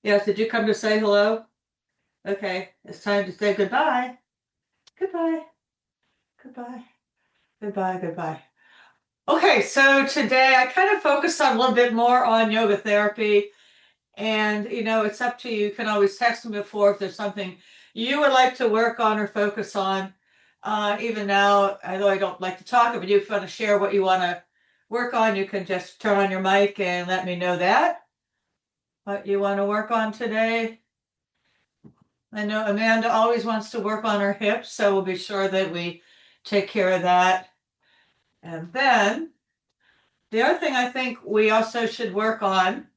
Yes, did you come to say hello? Okay, it's time to say goodbye. Goodbye. Goodbye. Goodbye. Goodbye. Okay, so today I kind of focused on a little bit more on yoga therapy. And, it's up to you. You can always text me before if there's something you would like to work on or focus on. Even now, although I don't like to talk, if you want to share what you want to work on, you can just turn on your mic and let me know that. What you want to work on today. I know Amanda always wants to work on her hips, so we'll be sure that we take care of that. And then the other thing I think we also should work on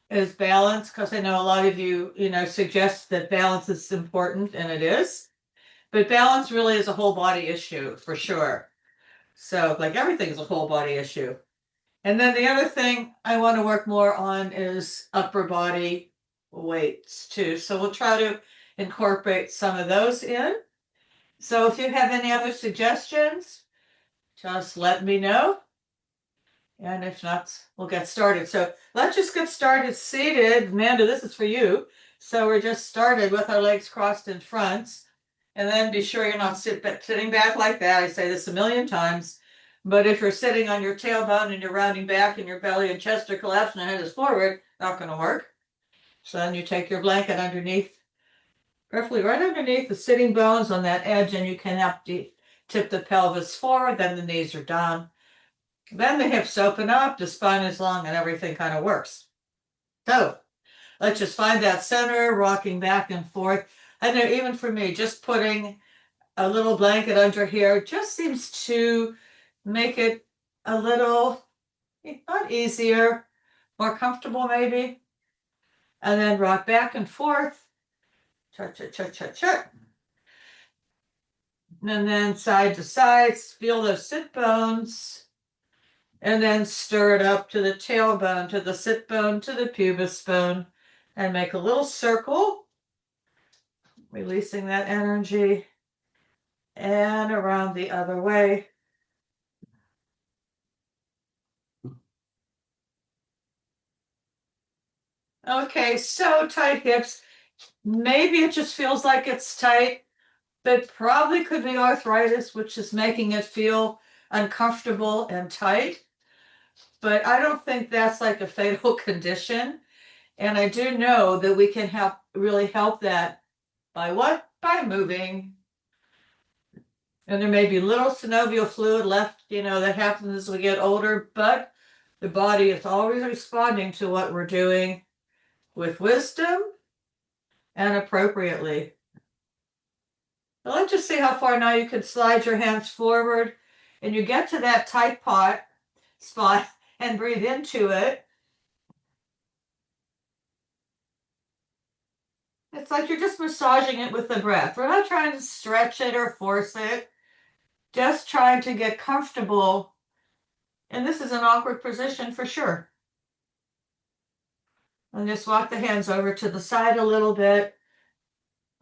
is balance, because I know a lot of you, suggest that balance is important, and it is. But balance really is a whole body issue for sure. So, like everything is a whole body issue. And then the other thing I want to work more on is upper body weights too. So we'll try to incorporate some of those in. So if you have any other suggestions, just let me know. And if not, we'll get started. So let's just get started seated. Amanda, this is for you. So we're just started with our legs crossed in front. And then be sure you're not sitting back like that. I say this a million times. But if you're sitting on your tailbone and you're rounding back and your belly and chest are collapsed and your head is forward, not going to work. So then you take your blanket underneath, roughly right underneath the sitting bones on that edge, and you can tip the pelvis forward, then the knees are down. Then the hips open up, the spine is long, and everything kind of works. So let's just find that center, rocking back and forth. I know even for me, just putting a little blanket under here just seems to make it a little, not easier, more comfortable maybe. And then rock back and forth. Cha-cha-cha-cha-cha. And then side to side, feel those sit bones. And then stir it up to the tailbone, to the sit bone, to the pubis bone, and make a little circle, releasing that energy, and around the other way. Okay, so tight hips. Maybe it just feels like it's tight, but probably could be arthritis, which is making it feel uncomfortable and tight. But I don't think that's like a fatal condition. And I do know that we can really help that by what? By moving. And there may be little synovial fluid left, that happens as we get older, but the body is always responding to what we're doing with wisdom and appropriately. So let's just see how far now you can slide your hands forward and you get to that tight spot and breathe into it. It's like you're just massaging it with the breath. We're not trying to stretch it or force it, just trying to get comfortable. And this is an awkward position for sure. And just walk the hands over to the side a little bit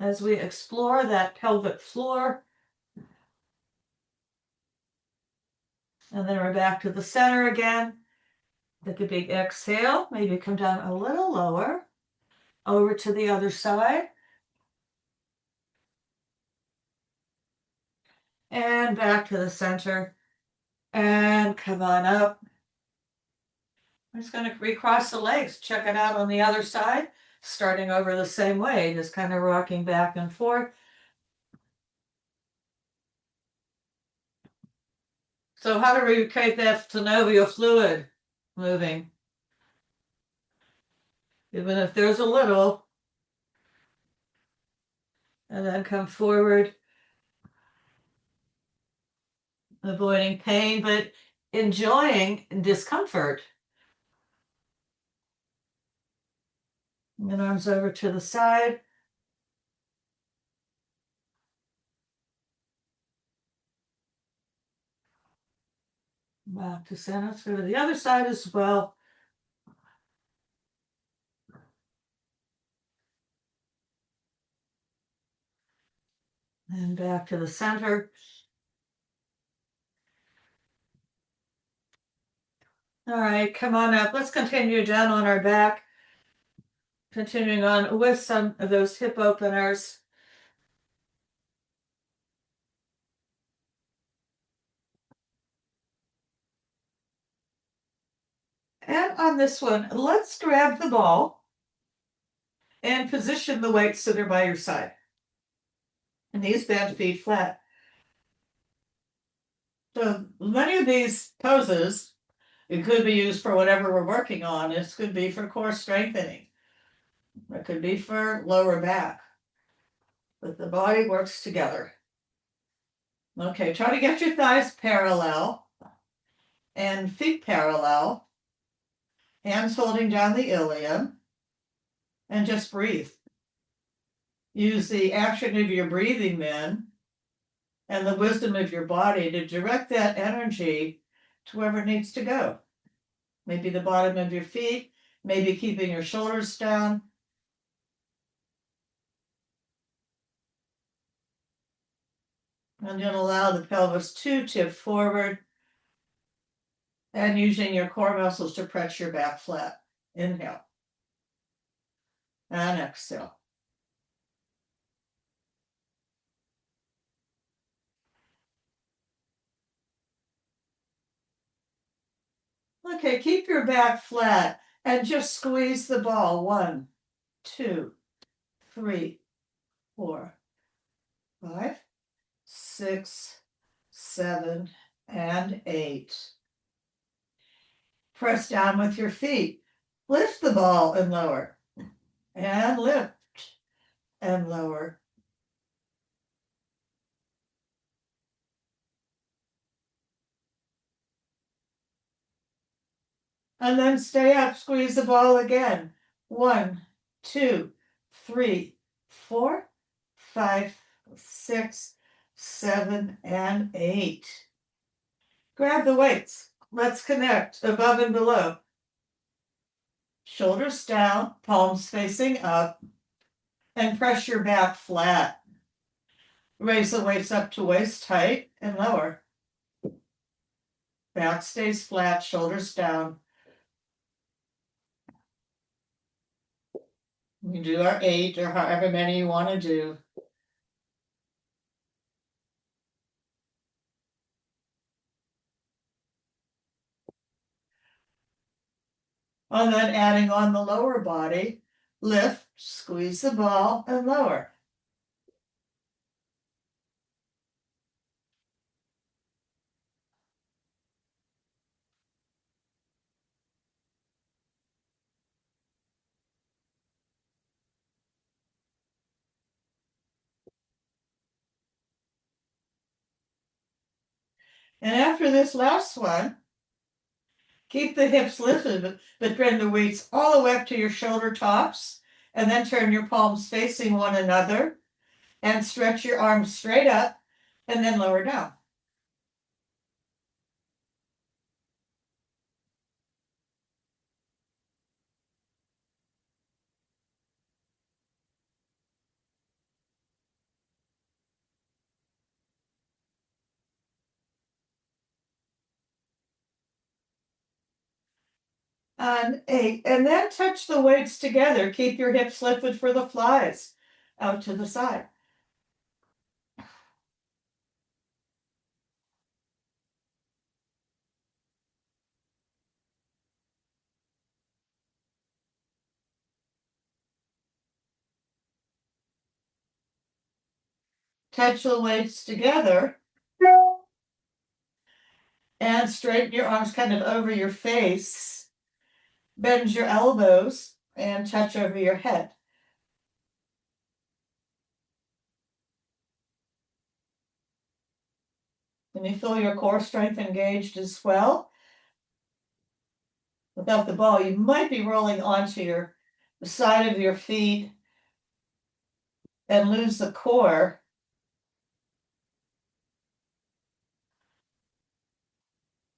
as we explore that pelvic floor. And then we're back to the center again. Take a big exhale. Maybe come down a little lower. Over to the other side. And back to the center. And come on up. I'm just going to recross the legs. Check it out on the other side. Starting over the same way. Just kind of rocking back and forth. So how do we create that synovial fluid moving? Even if there's a little. And then come forward. Avoiding pain, but enjoying discomfort. And then arms over to the side. Back to center. Let's go to the other side as well. And back to the center. All right, come on up. Let's continue down on our back. continuing on with some of those hip openers. And on this one, let's grab the ball and position the weights so they're by your side. And these bend feet flat. So many of these poses, it could be used for whatever we're working on. This could be for core strengthening. It could be for lower back. But the body works together. Okay, try to get your thighs parallel and feet parallel. Hands holding down the ilium. And just breathe. Use the action of your breathing then and the wisdom of your body to direct that energy to wherever it needs to go. Maybe the bottom of your feet, maybe keeping your shoulders down. And then allow the pelvis to tip forward and using your core muscles to press your back flat. Inhale. And exhale. Okay, keep your back flat and just squeeze the ball. 1, 2, 3, 4, 5, 6, 7, and 8. Press down with your feet. Lift the ball and lower. And lift and lower. And then stay up, squeeze the ball again. 1, 2, 3, 4, 5, 6, 7, and 8. Grab the weights. Let's connect above and below. Shoulders down, palms facing up, and press your back flat. Raise the weights up to waist height and lower. Back stays flat, shoulders down. We do our 8 or however many you want to do. And then adding on the lower body, lift, squeeze the ball, and lower. And after this last one, keep the hips lifted, but bring the weights all the way up to your shoulder tops, and then turn your palms facing one another, and stretch your arms straight up, and then lower down. On 8, and then touch the weights together. Keep your hips lifted for the flies out to the side. Touch the weights together and straighten your arms kind of over your face. Bend your elbows and touch over your head. Can you feel your core strength engaged as well? Without the ball, you might be rolling onto the side of your feet and lose the core.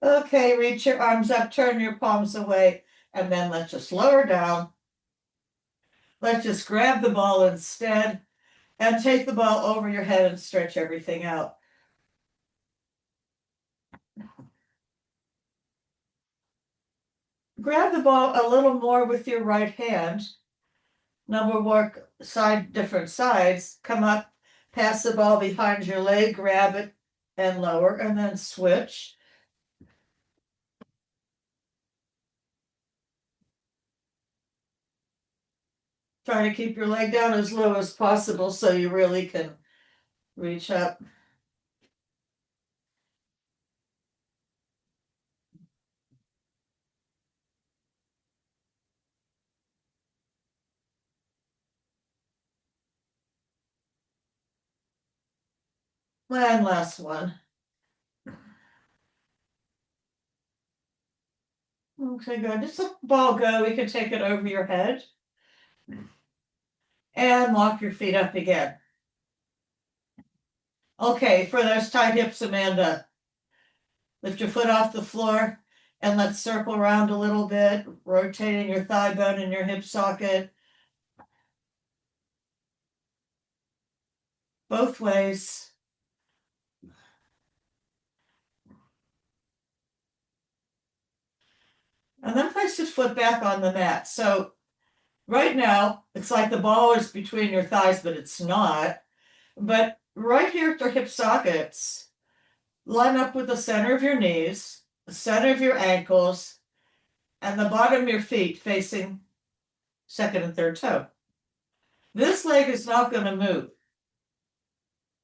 Okay, reach your arms up, turn your palms away, and then let's just lower down. Let's just grab the ball instead and take the ball over your head and stretch everything out. Grab the ball a little more with your right hand Number work side, different sides, come up, pass the ball behind your leg, grab it and lower, and then switch. Try to keep your leg down as low as possible so you really can reach up. And last one. Okay, good. Just let the ball go. We can take it over your head. And walk your feet up again. Okay, for those tight hips, Amanda, lift your foot off the floor and let's circle around a little bit, rotating your thigh bone and your hip socket. Both ways. And then place your foot back on the mat. So right now, it's like the ball is between your thighs, but it's not. But right here at your hip sockets, line up with the center of your knees, the center of your ankles, and the bottom of your feet facing second and third toe. This leg is not going to move.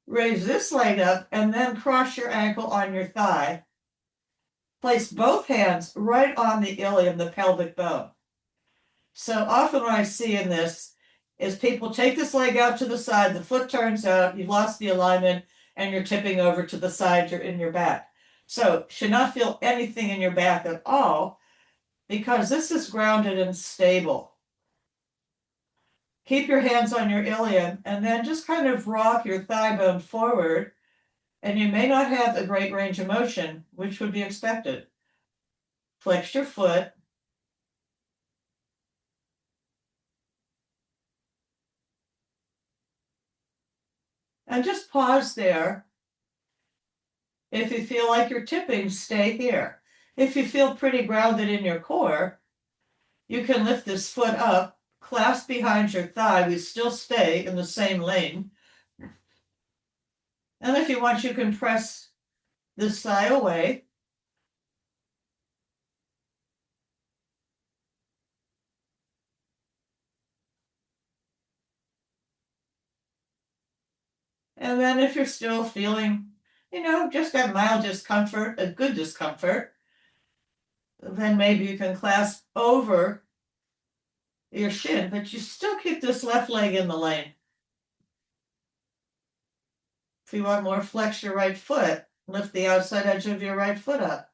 Raise this leg up and then cross your ankle on your thigh. Place both hands right on the ilium, the pelvic bone. So often what I see in this is people take this leg out to the side, the foot turns out, you've lost the alignment, and you're tipping over to the side, you're in your back. So should not feel anything in your back at all because this is grounded and stable. Keep your hands on your ilium and then just kind of rock your thigh bone forward, and you may not have a great range of motion, which would be expected. Flex your foot. And just pause there. If you feel like you're tipping, stay here. If you feel pretty grounded in your core, you can lift this foot up, clasp behind your thigh. We still stay in the same lane. And if you want, you can press this thigh away. And then if you're still feeling, just that mild discomfort, a good discomfort, then maybe you can clasp over your shin, but you still keep this left leg in the lane. If you want more, flex your right foot. Lift the outside edge of your right foot up.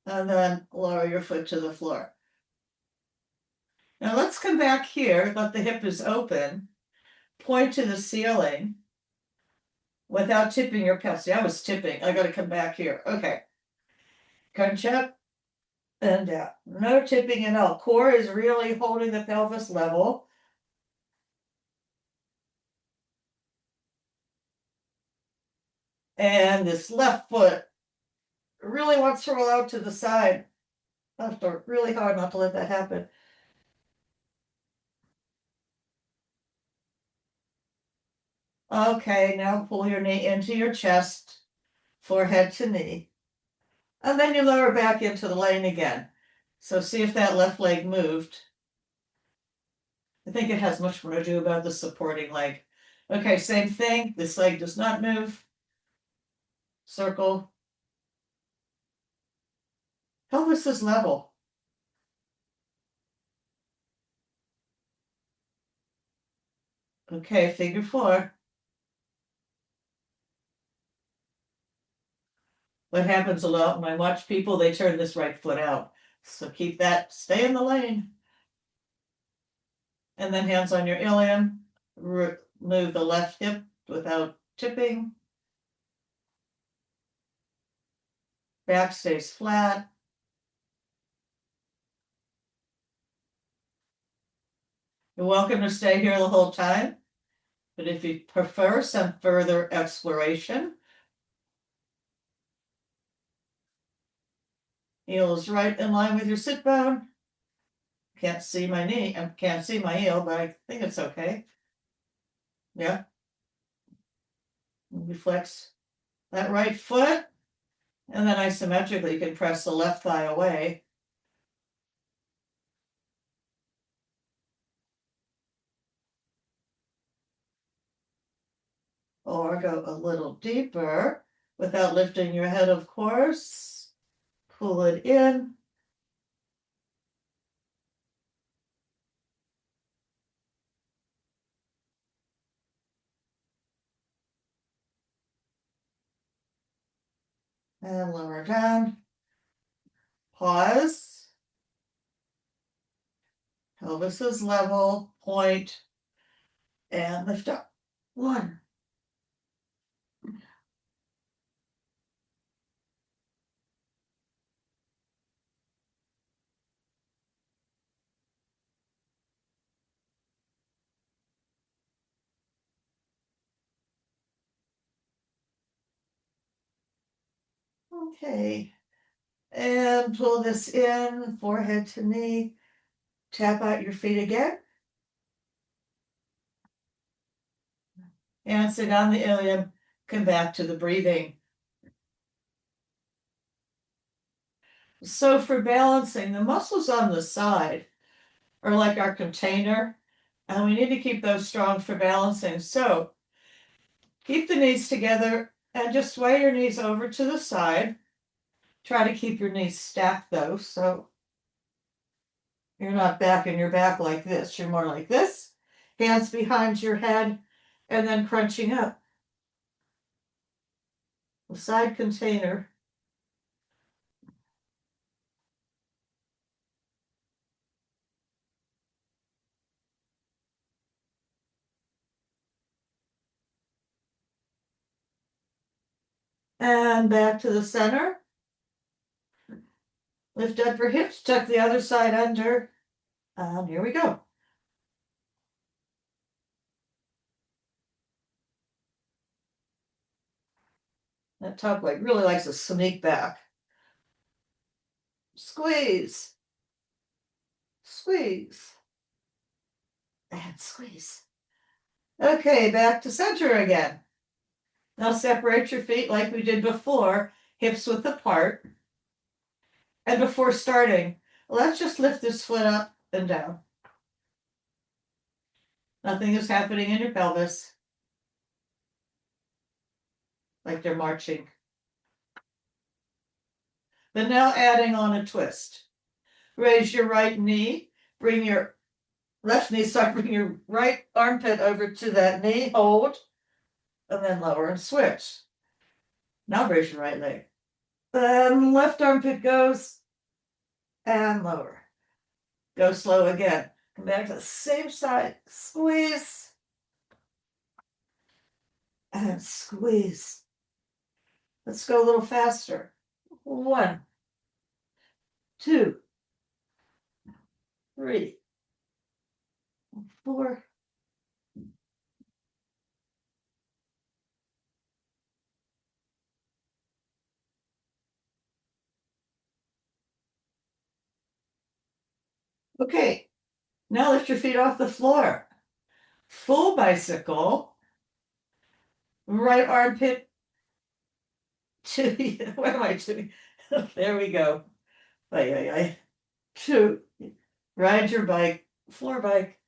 And then lower your foot to the floor. Now let's come back here, let the hip is open, point to the ceiling without tipping your pelvis. See, I was tipping. I got to come back here. Okay. Crunch up and down. No tipping at all. Core is really holding the pelvis level. And this left foot really wants to roll out to the side. I have to work really hard not to let that happen. Okay, now pull your knee into your chest, forehead to knee. And then you lower back into the lane again. So see if that left leg moved. I think it has much more to do about the supporting leg. Okay, same thing. This leg does not move. Circle. Pelvis is level. Okay, figure 4. What happens a lot when I watch people, they turn this right foot out. So keep that, stay in the lane. And then hands on your ilium. Move the left hip without tipping. Back stays flat. You're welcome to stay here the whole time. But if you prefer some further exploration, heel is right in line with your sit bone. Can't see my knee, I can't see my heel, but I think it's okay. Yeah. You flex that right foot, and then isometrically you can press the left thigh away. Or go a little deeper without lifting your head, of course. Pull it in. And lower down. Pause. Pelvis is level, point, and lift up. 1. Okay. And pull this in, forehead to knee. Tap out your feet again. And sit on the ilium. Come back to the breathing. So for balancing, the muscles on the side are like our container, and we need to keep those strong for balancing. So keep the knees together and just sway your knees over to the side. Try to keep your knees stacked though, so you're not backing your back like this. You're more like this, hands behind your head, and then crunching up. The side container. And back to the center. Lift up your hips, tuck the other side under. And here we go. That top leg really likes to sneak back. Squeeze. Squeeze. And squeeze. Okay, back to center again. Now separate your feet like we did before, hips width apart. And before starting, let's just lift this foot up and down. Nothing is happening in your pelvis. Like they're marching. But now adding on a twist. Raise your right knee, bring your left knee, bring your right armpit over to that knee, hold, and then lower and switch. Now raise your right leg. Then left armpit goes and lower. Go slow again. Come back to the same side. Squeeze. And squeeze. Let's go a little faster. 1, 2, 3, 4. Okay, now lift your feet off the floor. Full bicycle. Right armpit to what am I doing? There we go. To ride your bike, floor bike.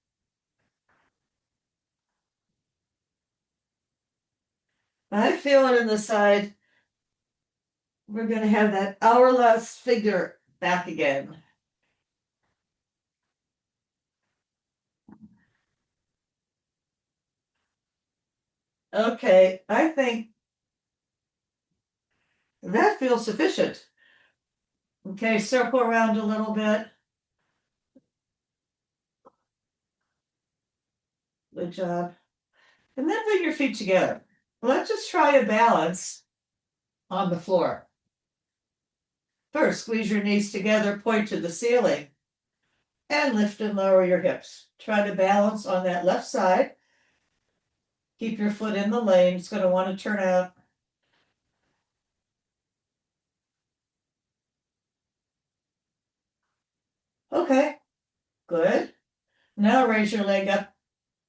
I feel it in the side. We're going to have that hourglass figure back again. Okay, I think that feels sufficient. Okay, circle around a little bit. Good job. And then put your feet together. Let's just try a balance on the floor. First, squeeze your knees together, point to the ceiling, and lift and lower your hips. Try to balance on that left side. Keep your foot in the lane. It's going to want to turn out. Okay, good. Now raise your leg up,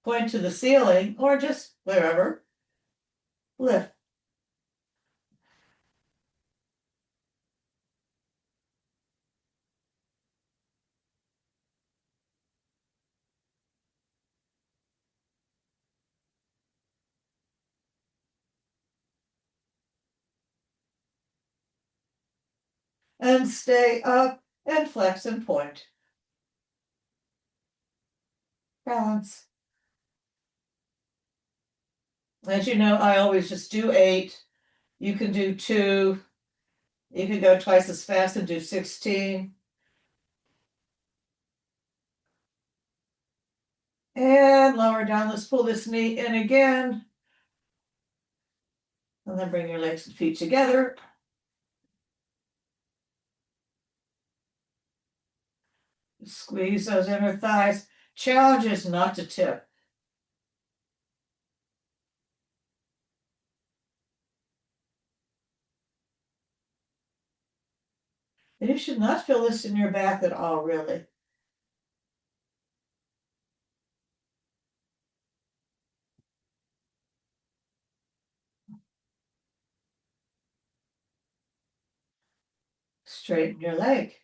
point to the ceiling, or just wherever. Lift. And stay up and flex and point. Balance. As you know, I always just do 8. You can do 2. You can go twice as fast and do 16. And lower down. Let's pull this knee in again. And then bring your legs and feet together. Squeeze those inner thighs. Challenge is not to tip. And you should not feel this in your back at all, really. Straighten your leg.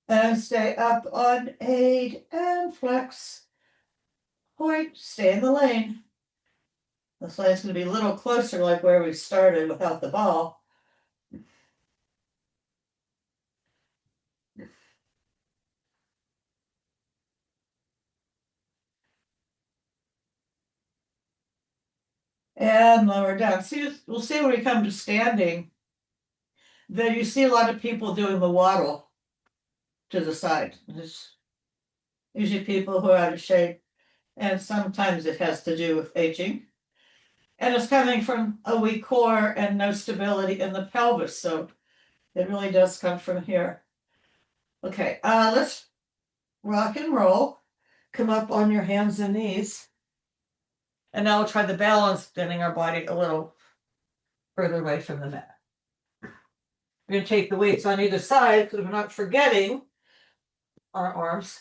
And stay up on 8 and flex. Point, stay in the lane. This lane's going to be a little closer like where we started without the ball. And lower down. See, we'll see when we come to standing, then you see a lot of people doing the waddle to the side. There's usually people who are out of shape, and sometimes it has to do with aging. And it's coming from a weak core and no stability in the pelvis, so it really does come from here. Okay, let's rock and roll. Come up on your hands and knees. And now we'll try the balance, bending our body a little further away from the mat. We're going to take the weights on either side because we're not forgetting our arms.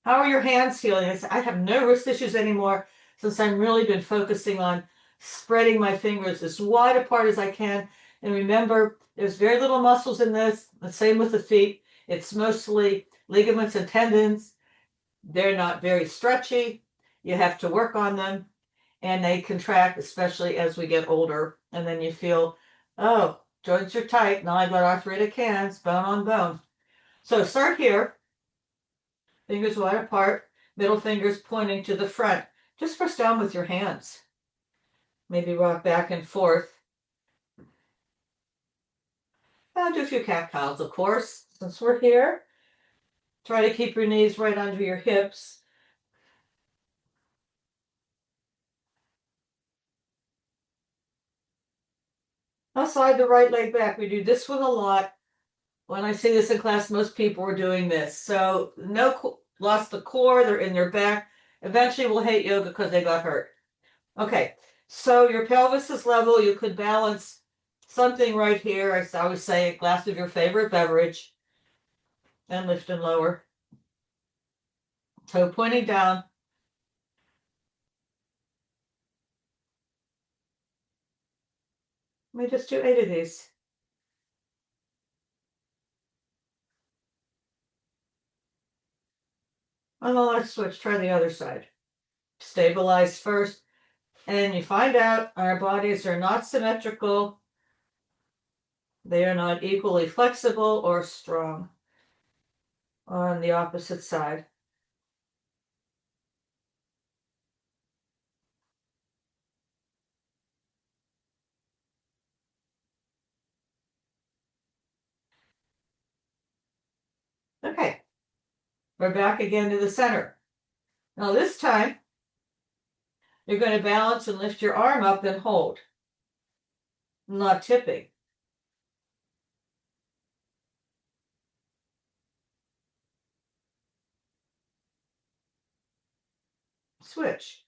How are your hands feeling? I have no wrist issues anymore since I've really been focusing on spreading my fingers as wide apart as I can. And remember, there's very little muscles in this. The same with the feet. It's mostly ligaments and tendons. They're not very stretchy. You have to work on them. And they contract, especially as we get older. And then you feel, oh, joints are tight. Now I've got arthritic hands, bone on bone. So start here. Fingers wide apart, middle fingers pointing to the front. Just press down with your hands. Maybe rock back and forth. And do a few cat cows, of course, since we're here. Try to keep your knees right under your hips. Now slide the right leg back. We do this one a lot. When I see this in class, most people are doing this. So no lost the core, they're in their back. Eventually we'll hate yoga because they got hurt. Okay, so your pelvis is level. You could balance something right here. I always say a glass of your favorite beverage and lift and lower. Toe pointing down. Let me just do 8 of these. And then let's switch, try the other side. Stabilize first. And you find out our bodies are not symmetrical. They are not equally flexible or strong on the opposite side. Okay, We're back again to the center. Now this time, you're going to balance and lift your arm up and hold, not tipping. Switch.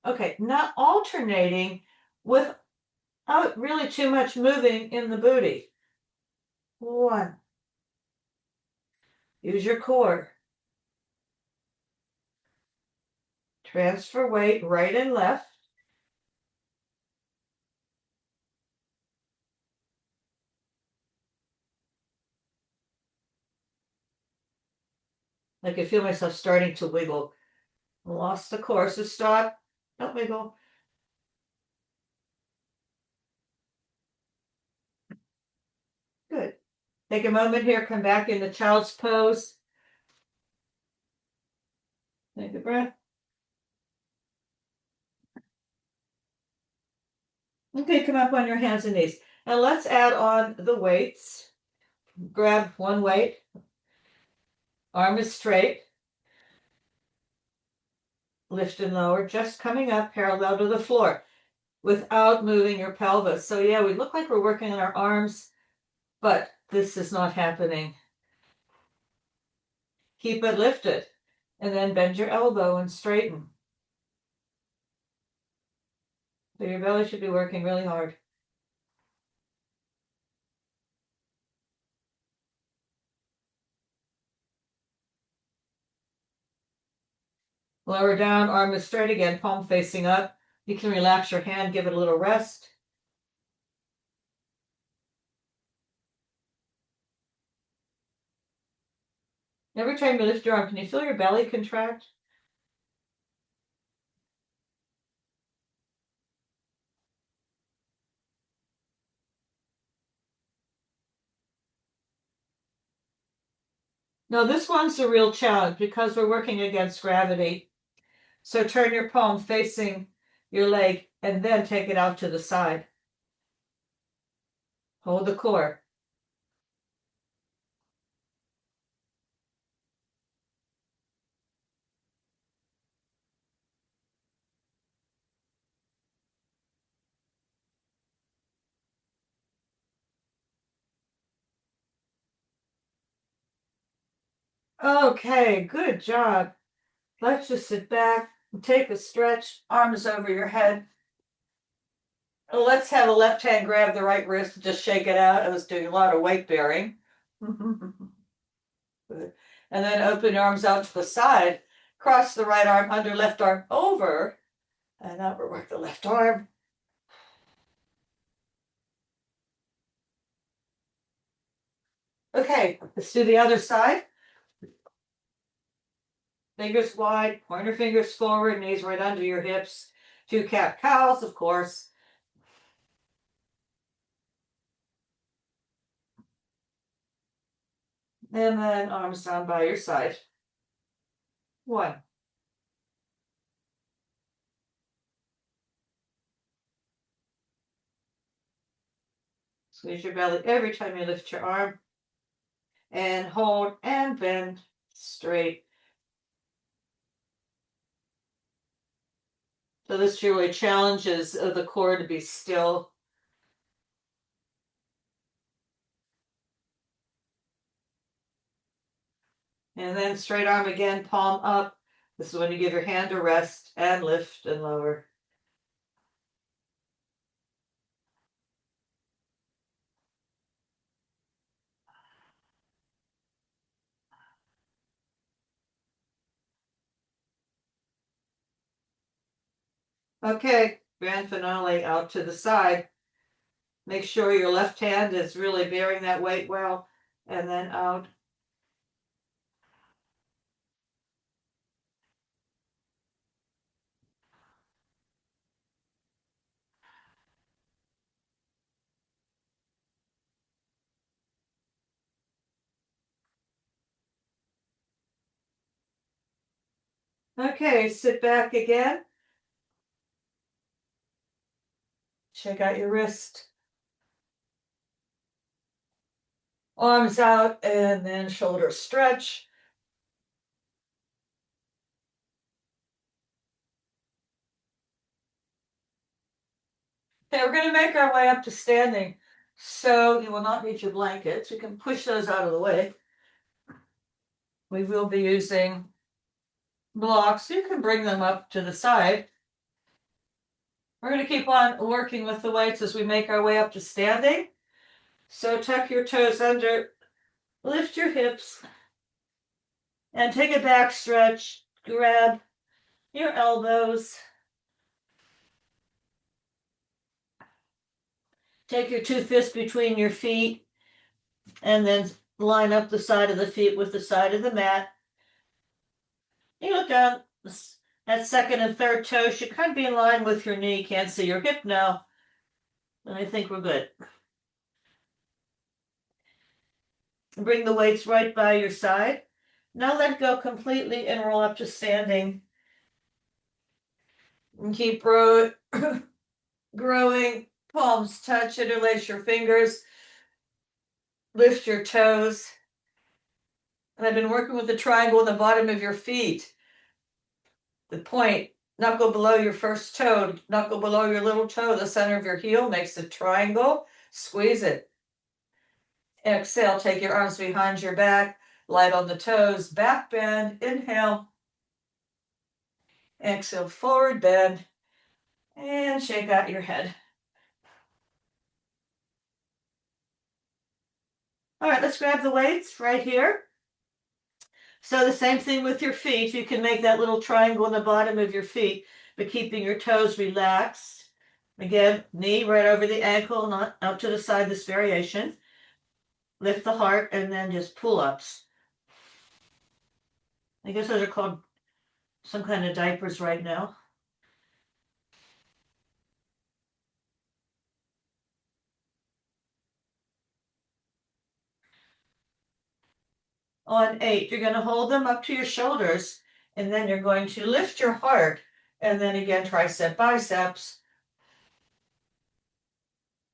Okay, not alternating without really too much moving in the booty. 1. Use your core. Transfer weight right and left. I can feel myself starting to wiggle. Lost the core, so stop. Don't wiggle. Good. Take a moment here, come back into child's pose. Take a breath. Okay, come up on your hands and knees. And let's add on the weights. Grab one weight. Arm is straight. Lift and lower, just coming up parallel to the floor without moving your pelvis. So yeah, we look like we're working on our arms, but this is not happening. Keep it lifted and then bend your elbow and straighten. So your belly should be working really hard. Lower down, arm is straight again, palm facing up. You can relax your hand, give it a little rest. Every time you lift your arm, can you feel your belly contract? No, this one's a real challenge because we're working against gravity. So turn your palm facing your leg and then take it out to the side. Hold the core. Okay, good job. Let's just sit back and take a stretch, arms over your head. Let's have a left hand grab the right wrist and just shake it out. I was doing a lot of weight bearing. Good. And then open your arms out to the side. Cross the right arm under, left arm over. And overwork the left arm. Okay, let's do the other side. Fingers wide, pointer fingers forward, knees right under your hips. 2 cat cows, of course. And then arms down by your side. 1. Squeeze your belly every time you lift your arm. And hold and bend straight. So this really challenges the core to be still. And then straight arm again, palm up. This is when you give your hand a rest and lift and lower. Okay, grand finale out to the side. Make sure your left hand is really bearing that weight well, and then out. Okay, sit back again. Shake out your wrist. Arms out and then shoulder stretch. Okay, we're going to make our way up to standing. So you will not need your blankets. You can push those out of the way. We will be using blocks. You can bring them up to the side. We're going to keep on working with the weights as we make our way up to standing. So tuck your toes under, lift your hips, and take a back stretch. Grab your elbows. Take your two fists between your feet and then line up the side of the feet with the side of the mat. You look down, that second and third toe should kind of be in line with your knee. Can't see your hip now. And I think we're good. Bring the weights right by your side. Now let go completely and roll up to standing. And keep growing. Palms touch, interlace your fingers. Lift your toes. And I've been working with the triangle in the bottom of your feet. The point, knuckle below your first toe, knuckle below your little toe, the center of your heel makes a triangle. Squeeze it. Exhale, take your arms behind your back, light on the toes, back bend, inhale. Exhale, forward bend, and shake out your head. All right, let's grab the weights right here. So the same thing with your feet. You can make that little triangle in the bottom of your feet, but keeping your toes relaxed. Again, knee right over the ankle, not out to the side, this variation. Lift the heart and then just pull-ups. I guess those are called some kind of diapers right now. On 8, you're going to hold them up to your shoulders, and then you're going to lift your heart, and then again, tricep, biceps.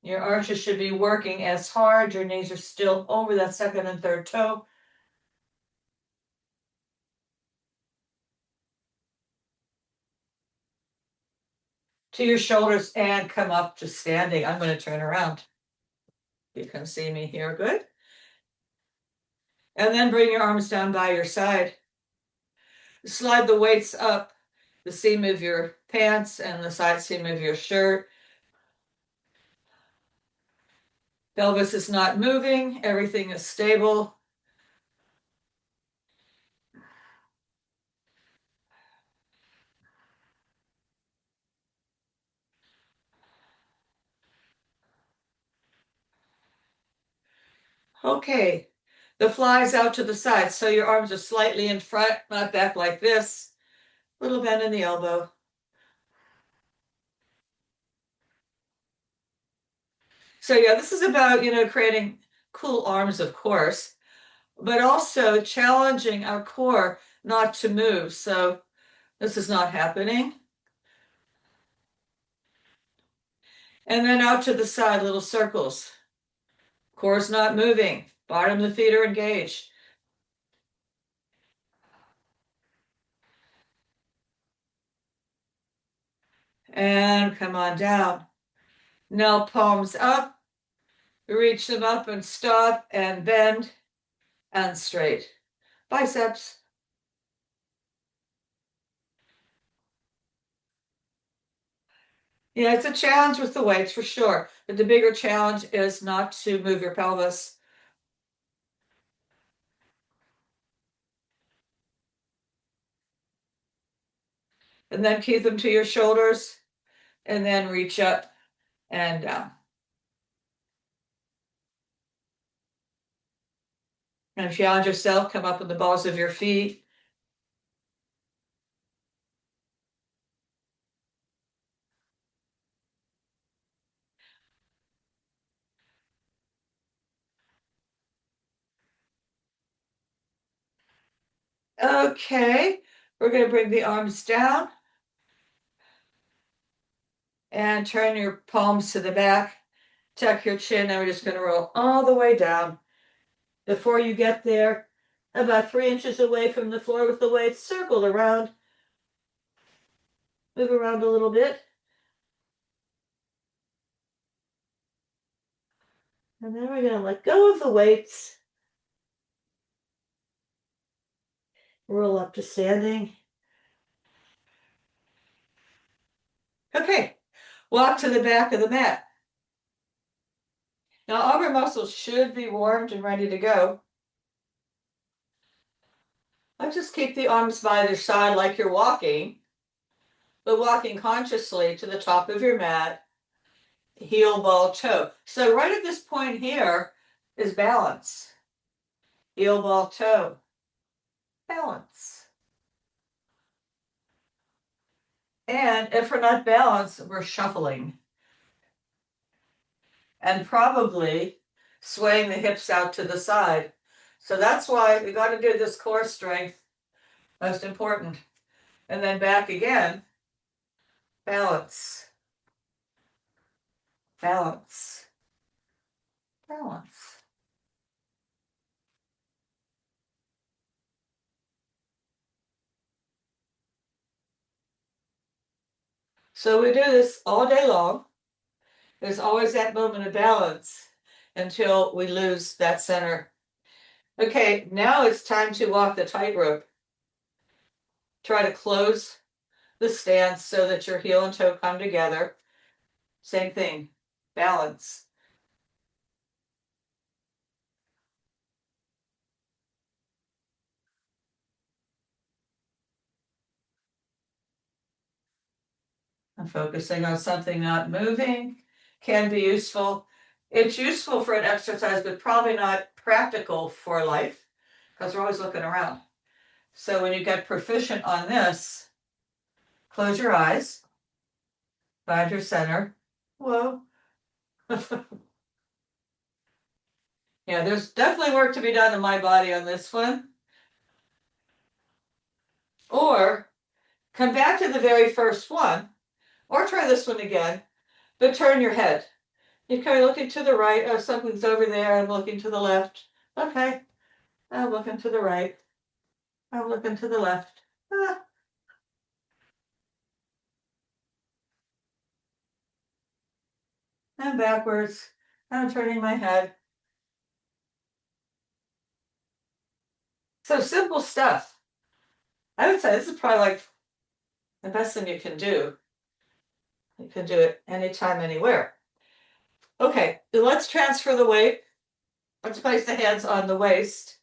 Your arches should be working as hard. Your knees are still over that second and third toe. To your shoulders and come up to standing. I'm going to turn around. You can see me here. Good. And then bring your arms down by your side. Slide the weights up the seam of your pants and the side seam of your shirt. Pelvis is not moving. Everything is stable. Okay. The flies out to the side. So your arms are slightly in front, not back like this. Little bend in the elbow. So yeah, this is about, creating cool arms, of course, but also challenging our core not to move. So this is not happening. And then out to the side, little circles. Core's not moving. Bottom of the feet are engaged. And come on down. Now palms up. Reach them up and stop and bend and straight. Biceps. Yeah, it's a challenge with the weights for sure. But the bigger challenge is not to move your pelvis. And then keep them to your shoulders and then reach up and down. And challenge yourself, come up with the balls of your feet. Okay, we're going to bring the arms down. And turn your palms to the back. Tuck your chin. Now we're just going to roll all the way down. Before you get there, about 3 inches away from the floor with the weight, circle around. Move around a little bit. And then we're going to let go of the weights. Roll up to standing. Okay, walk to the back of the mat. Now all of our muscles should be warmed and ready to go. I'll just keep the arms by their side like you're walking, but walking consciously to the top of your mat, heel, ball, toe. So right at this point here is balance. Heel, ball, toe. Balance. And if we're not balanced, we're shuffling. And probably swaying the hips out to the side. So that's why we got to do this core strength, most important. And then back again, balance, balance, balance. So we do this all day long. There's always that moment of balance until we lose that center. Okay, now it's time to walk the tightrope. Try to close the stance so that your heel and toe come together. Same thing, balance. And focusing on something not moving can be useful. It's useful for an exercise, but probably not practical for life because we're always looking around. So when you get proficient on this, close your eyes, find your center. Whoa. Yeah, there's definitely work to be done in my body on this one. Or come back to the very first one, or try this one again, but turn your head. You're kind of looking to the right. Oh, something's over there. I'm looking to the left. Okay. I'm looking to the right. I'm looking to the left. Ah. And backwards. I'm turning my head. So simple stuff. I would say this is probably like the best thing you can do. You can do it anytime, anywhere. Okay, let's transfer the weight. Let's place the hands on the waist.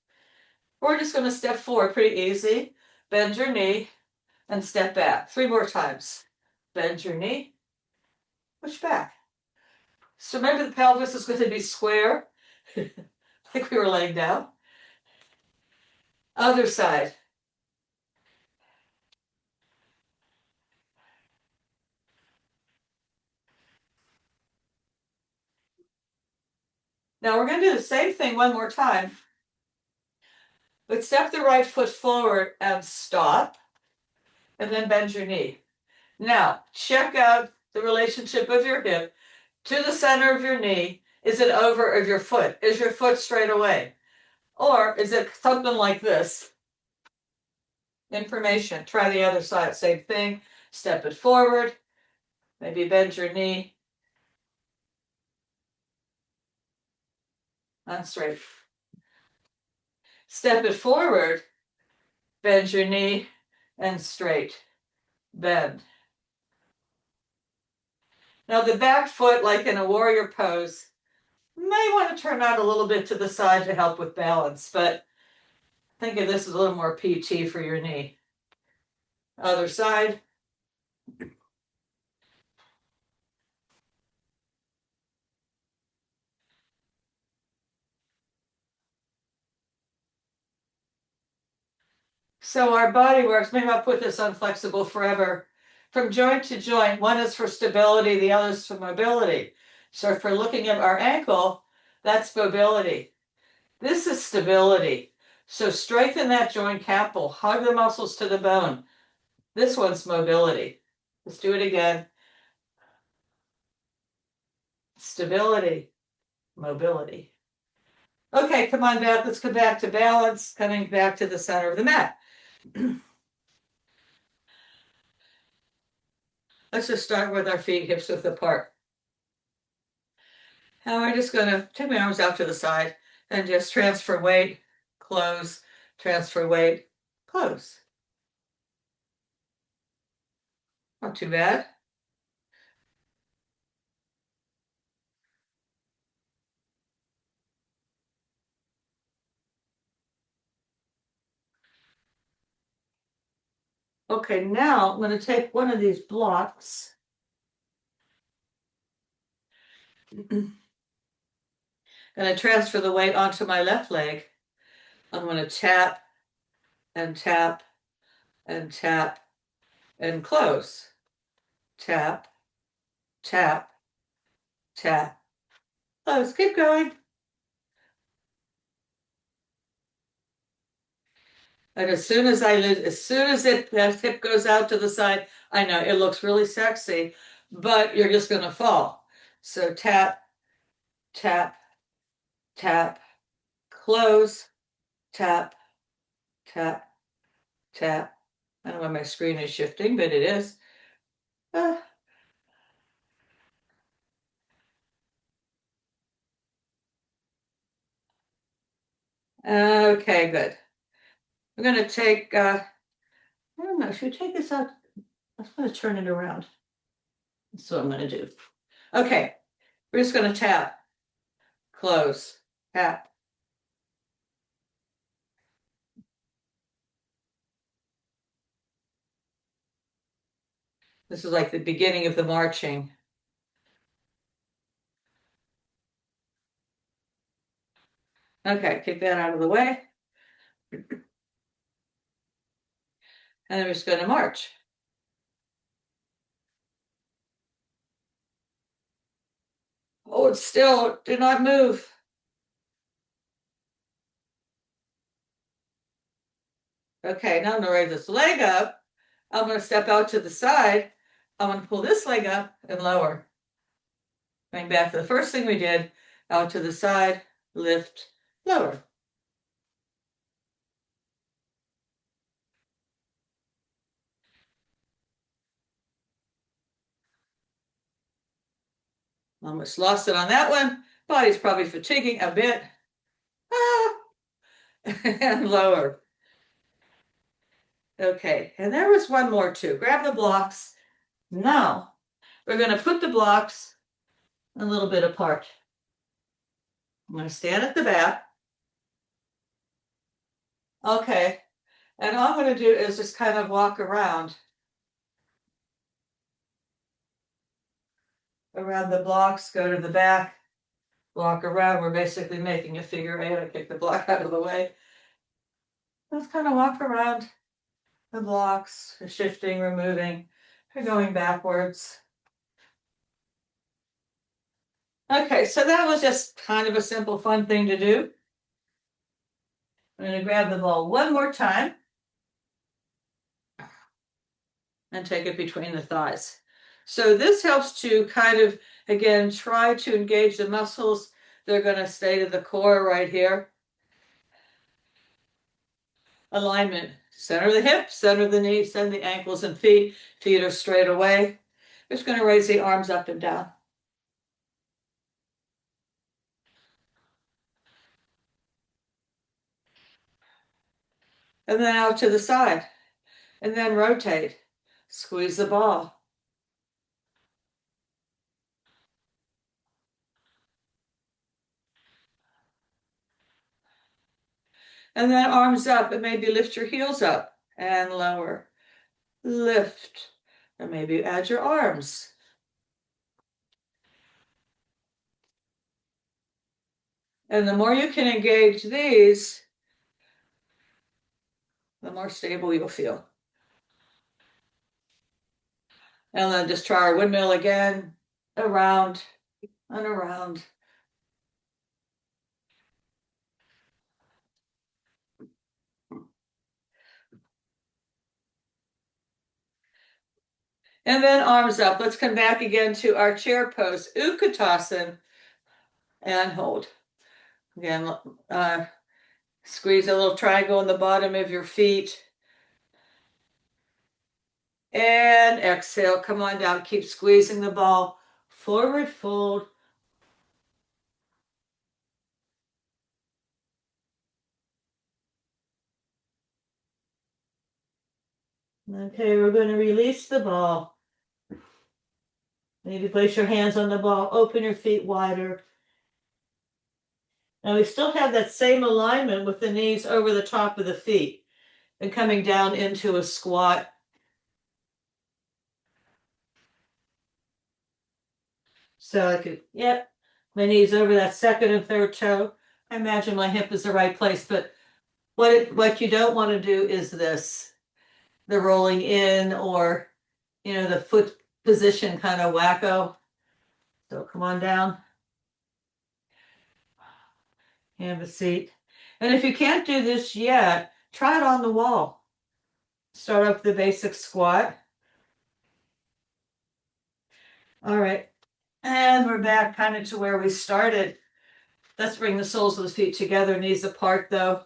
We're just going to step forward pretty easy. Bend your knee and step back. 3 more times. Bend your knee, push back. So maybe the pelvis is going to be square, like we were laying down. Other side. Now we're going to do the same thing one more time, but step the right foot forward and stop, and then bend your knee. Now, check out the relationship of your hip to the center of your knee. Is it over of your foot? Is your foot straight away? Or is it something like this? Information. Try the other side. Same thing. Step it forward. Maybe bend your knee. And straight. Step it forward. Bend your knee and straight. Bend. Now the back foot, like in a warrior pose, may want to turn out a little bit to the side to help with balance, but think of this as a little more PT for your knee. Other side. So our body works, maybe I'll put this on flexible forever, from joint to joint. One is for stability, the other is for mobility. So if we're looking at our ankle, that's mobility. This is stability. So strengthen that joint capital, hug the muscles to the bone. This one's mobility. Let's do it again. stability, mobility. Okay, come on back. Let's come back to balance, coming back to the center of the mat. Let's just start with our feet hips width apart. Now we're just going to take my arms out to the side and just transfer weight, close, transfer weight, close. Not too bad. Okay, now I'm going to take one of these blocks. I'm going to transfer the weight onto my left leg. I'm going to tap and tap and tap and close. Tap, tap, tap, close. Keep going. And as soon as that hip goes out to the side, I know it looks really sexy, but you're just going to fall. So tap, tap, tap, close, tap, tap, tap. I don't know why my screen is shifting, but it is. Okay, good. I'm going to take, I don't know, should we take this out? I'm going to turn it around. That's what I'm going to do. Okay, we're just going to tap, close, tap. This is like the beginning of the marching. Okay, kick that out of the way. And then we're just going to march. Hold still, do not move. Okay, now I'm going to raise this leg up. I'm going to step out to the side. I'm going to pull this leg up and lower. Going back to the first thing we did, out to the side, lift, lower. Almost lost it on that one. Body's probably fatiguing a bit. And lower. Okay, and there was one more too. Grab the blocks. Now, we're going to put the blocks a little bit apart. I'm going to stand at the back. Okay, and all I'm going to do is just kind of walk around the blocks, go to the back, walk around. We're basically making a figure eight. I kick the block out of the way. Just kind of walk around the blocks, shifting, removing, going backwards. Okay, so that was just kind of a simple, fun thing to do. I'm going to grab the ball one more time and take it between the thighs. So this helps to kind of, again, try to engage the muscles. They're going to stay to the core right here. Alignment, center of the hip, center of the knee, center of the ankles and feet. Feet are straight away. Just going to raise the arms up and down. And then out to the side. And then rotate. Squeeze the ball. And then arms up, and maybe lift your heels up and lower. Lift. And maybe add your arms. And the more you can engage these, the more stable you'll feel. And then just try our windmill again, around and around. And then arms up. Let's come back again to our chair pose, Utkatasana, and hold. Again, squeeze a little triangle in the bottom of your feet. And exhale, come on down. Keep squeezing the ball. Forward fold. Okay, we're going to release the ball. Maybe place your hands on the ball. Open your feet wider. Now we still have that same alignment with the knees over the top of the feet and coming down into a squat. So I could, yep, my knees over that second and third toe. I imagine my hip is the right place, but what you don't want to do is this, the rolling in or, the foot position kind of wacko. So come on down. Have a seat. And if you can't do this yet, try it on the wall. Start up the basic squat. All right. And we're back kind of to where we started. Let's bring the soles of the feet together, knees apart though.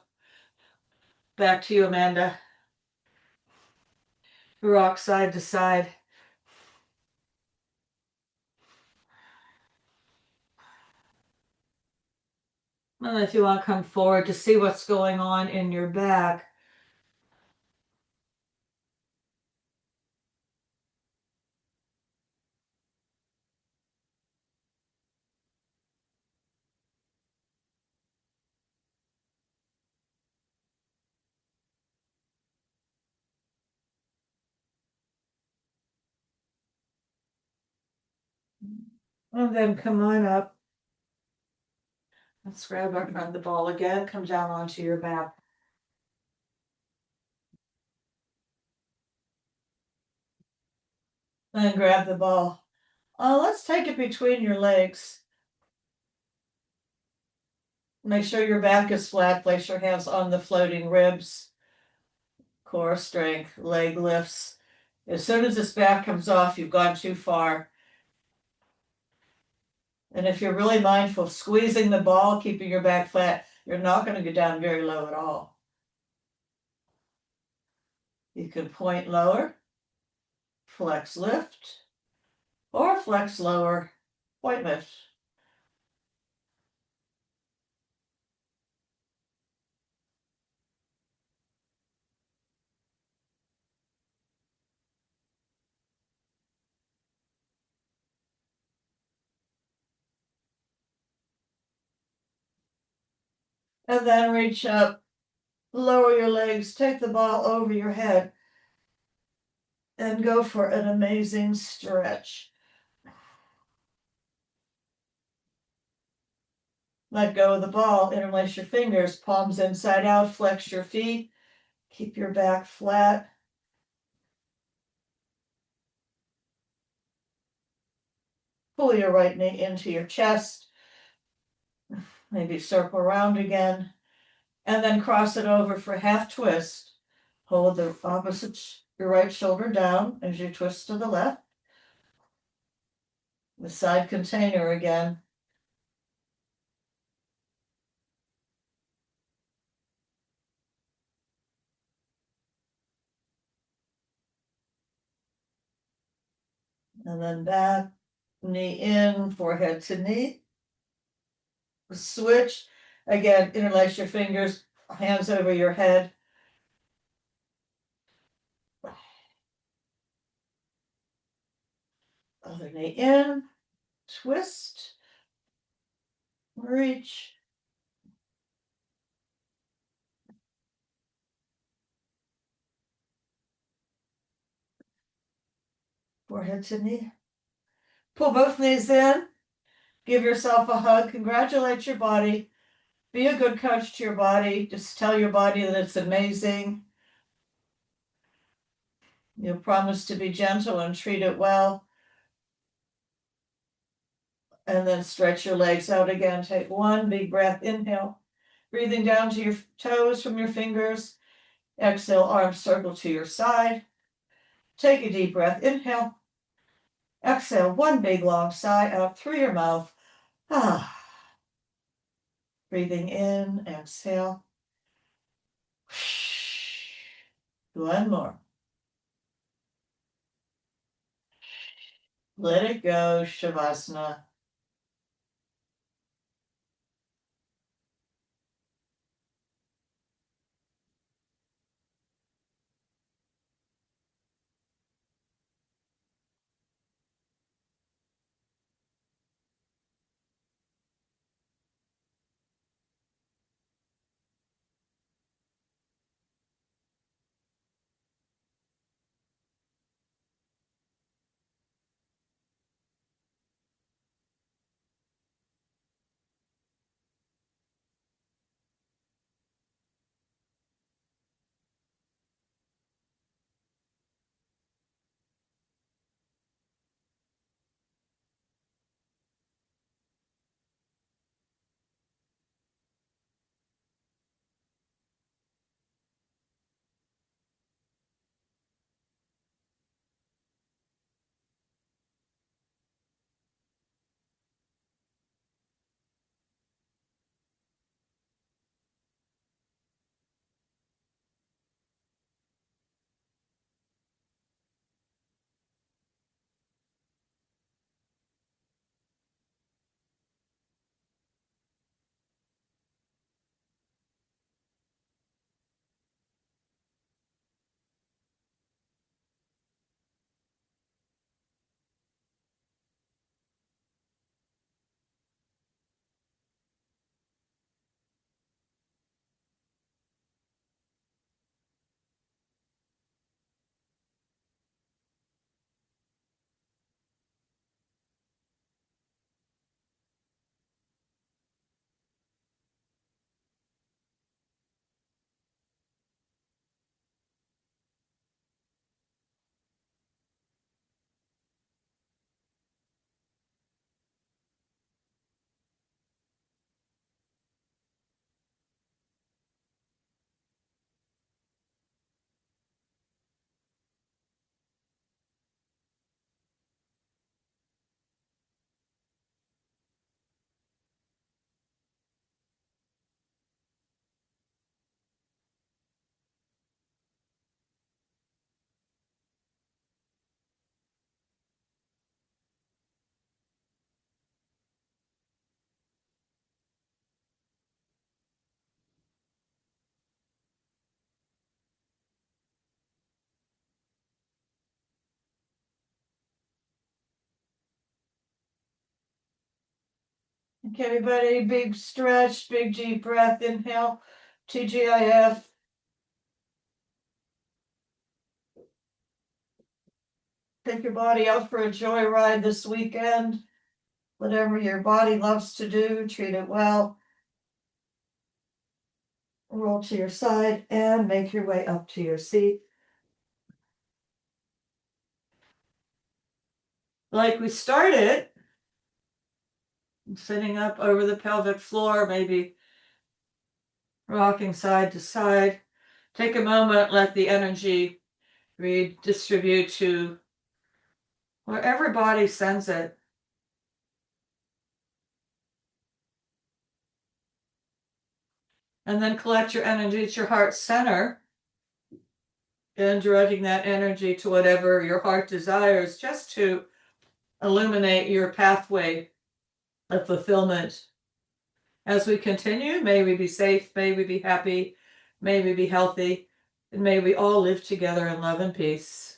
Back to you, Amanda. Rock side to side. And if you want to come forward to see what's going on in your back. And then come on up. Let's grab the ball again. Come down onto your back. Then grab the ball. Let's take it between your legs. Make sure your back is flat. Place your hands on the floating ribs. Core strength, leg lifts. As soon as this back comes off, you've gone too far. And if you're really mindful, squeezing the ball, keeping your back flat, you're not going to go down very low at all. You can point lower, flex lift, or flex lower, point lift. And then reach up, lower your legs, take the ball over your head, and go for an amazing stretch. Let go of the ball, interlace your fingers, palms inside out, flex your feet, keep your back flat. Pull your right knee into your chest, maybe circle around again, and then cross it over for half twist. Hold the opposite, your right shoulder down as you twist to the left. The side container again. And then back, knee in, forehead to knee. Switch. Again, interlace your fingers, hands over your head. Other knee in, twist, reach. Forehead to knee. Pull both knees in. Give yourself a hug. Congratulate your body. Be a good coach to your body. Just tell your body that it's amazing. You promise to be gentle and treat it well. And then stretch your legs out again. Take one big breath. Inhale. Breathing down to your toes from your fingers. Exhale, arms circle to your side. Take a deep breath. Inhale. Exhale, one big long sigh out through your mouth. Ah. Breathing in, exhale. One more. Let it go, Shavasana. Okay, everybody, big stretch, big deep breath, inhale, TGIF. Take your body out for a joyride this weekend. Whatever your body loves to do, treat it well. Roll to your side and make your way up to your seat. Like we started, sitting up over the pelvic floor, maybe rocking side to side. Take a moment, let the energy redistribute to wherever body sends it. And then collect your energy at your heart center and directing that energy to whatever your heart desires, just to illuminate your pathway of fulfillment. As we continue, may we be safe, may we be happy, may we be healthy, and may we all live together in love and peace.